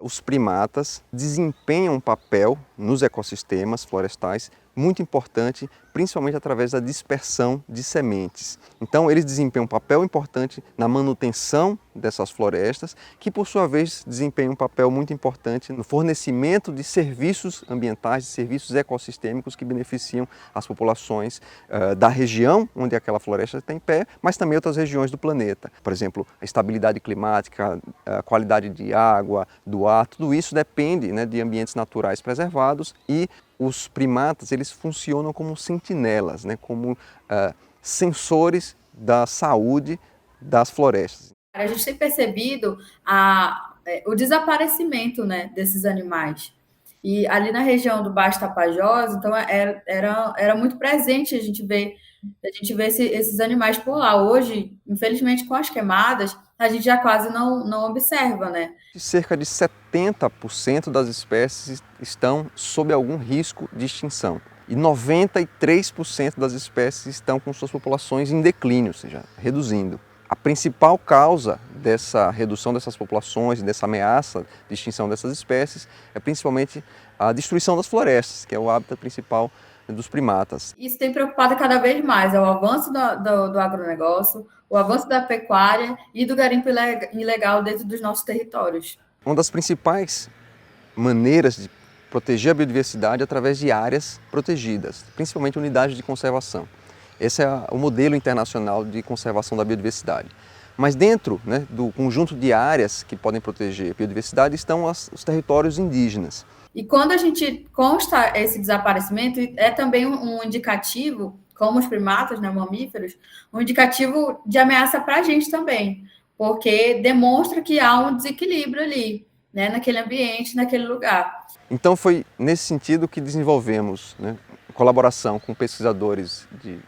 os primatas desempenham um papel nos ecossistemas florestais muito importante, principalmente através da dispersão de sementes. Então, eles desempenham um papel importante na manutenção dessas florestas, que por sua vez desempenham um papel muito importante no fornecimento de serviços ambientais, de serviços ecossistêmicos que beneficiam as populações da região onde aquela floresta está em pé, mas também outras regiões do planeta. Por exemplo, a estabilidade climática, a qualidade de água, do ar, tudo isso depende, né, de ambientes naturais preservados, e os primatas eles funcionam como sentinelas, né, como sensores da saúde das florestas. A gente tem percebido o desaparecimento, né, desses animais. E ali na região do Baixo Tapajós, então era muito presente a gente vê esses animais por lá. Hoje, infelizmente, com as queimadas, a gente já quase não observa, né? Cerca de 70% das espécies estão sob algum risco de extinção. E 93% das espécies estão com suas populações em declínio, ou seja, reduzindo. A principal causa dessa redução dessas populações e dessa ameaça de extinção dessas espécies é principalmente a destruição das florestas, que é o hábitat principal dos primatas. Isso tem preocupado cada vez mais, é o avanço do agronegócio, o avanço da pecuária e do garimpo ilegal dentro dos nossos territórios. Uma das principais maneiras de proteger a biodiversidade é através de áreas protegidas, principalmente unidades de conservação. Esse é o modelo internacional de conservação da biodiversidade. Mas dentro, né, do conjunto de áreas que podem proteger a biodiversidade estão os territórios indígenas. E quando a gente consta esse desaparecimento, é também um indicativo, como os primatas, né, mamíferos, um indicativo de ameaça para a gente também, porque demonstra que há um desequilíbrio ali, né, naquele ambiente, naquele lugar. Então foi nesse sentido que desenvolvemos, né, em colaboração com pesquisadores de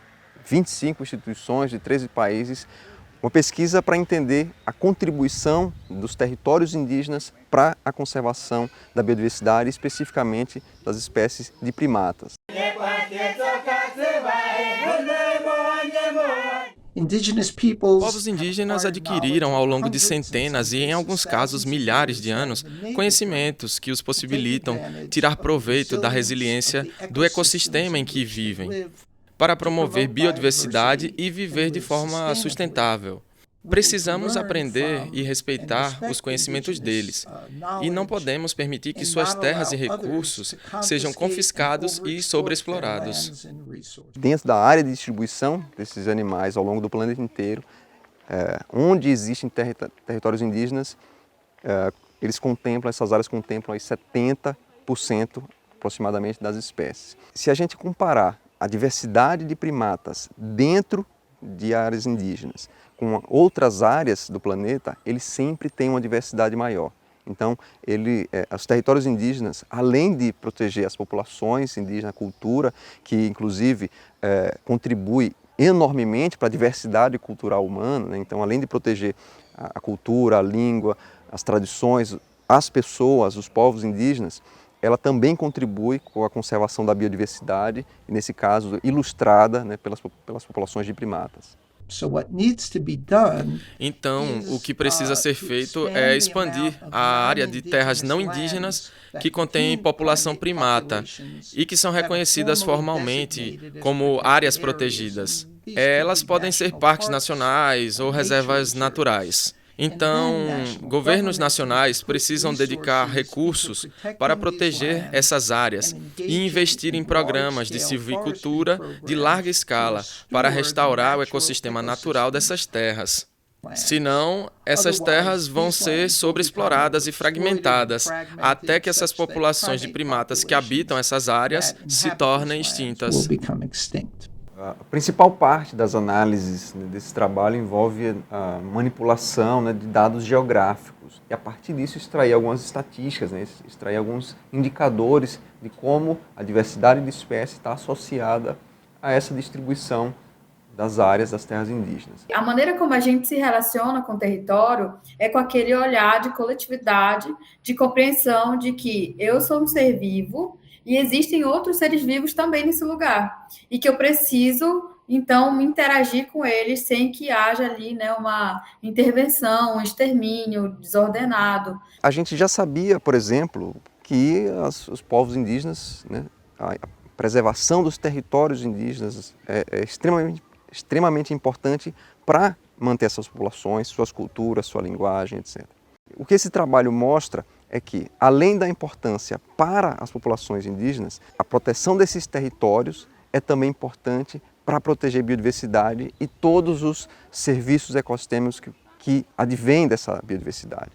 25 instituições de 13 países, uma pesquisa para entender a contribuição dos territórios indígenas para a conservação da biodiversidade, especificamente das espécies de primatas. Povos indígenas adquiriram ao longo de centenas e, em alguns casos, milhares de anos, conhecimentos que os possibilitam tirar proveito da resiliência do ecossistema em que vivem, para promover biodiversidade e viver de forma sustentável. Precisamos aprender e respeitar os conhecimentos deles, e não podemos permitir que suas terras e recursos sejam confiscados e sobreexplorados. Dentro da área de distribuição desses animais ao longo do planeta inteiro, onde existem territórios indígenas, essas áreas contemplam aí 70% aproximadamente das espécies. Se a gente comparar a diversidade de primatas dentro de áreas indígenas com outras áreas do planeta, ele sempre tem uma diversidade maior. Então, os territórios indígenas, além de proteger as populações indígenas, a cultura, que inclusive contribui enormemente para a diversidade cultural humana, né? Então, além de proteger a cultura, a língua, as tradições, as pessoas, os povos indígenas, ela também contribui com a conservação da biodiversidade, e nesse caso ilustrada, né, pelas populações de primatas. Então, o que precisa ser feito é expandir a área de terras não indígenas que contém população primata e que são reconhecidas formalmente como áreas protegidas. Elas podem ser parques nacionais ou reservas naturais. Então, governos nacionais precisam dedicar recursos para proteger essas áreas e investir em programas de silvicultura de larga escala para restaurar o ecossistema natural dessas terras. Senão, essas terras vão ser sobreexploradas e fragmentadas, até que essas populações de primatas que habitam essas áreas se tornem extintas. A principal parte das análises, né, desse trabalho envolve a manipulação, né, de dados geográficos e, a partir disso, extrair algumas estatísticas, né, extrair alguns indicadores de como a diversidade de espécies está associada a essa distribuição das áreas das terras indígenas. A maneira como a gente se relaciona com o território é com aquele olhar de coletividade, de compreensão de que eu sou um ser vivo e existem outros seres vivos também nesse lugar, e que eu preciso, então, interagir com eles sem que haja ali, né, uma intervenção, um extermínio desordenado. A gente já sabia, por exemplo, que os povos indígenas, né, a preservação dos territórios indígenas é extremamente importante para manter essas populações, suas culturas, sua linguagem, etc. O que esse trabalho mostra é que, além da importância para as populações indígenas, a proteção desses territórios é também importante para proteger a biodiversidade e todos os serviços ecossistêmicos que advêm dessa biodiversidade.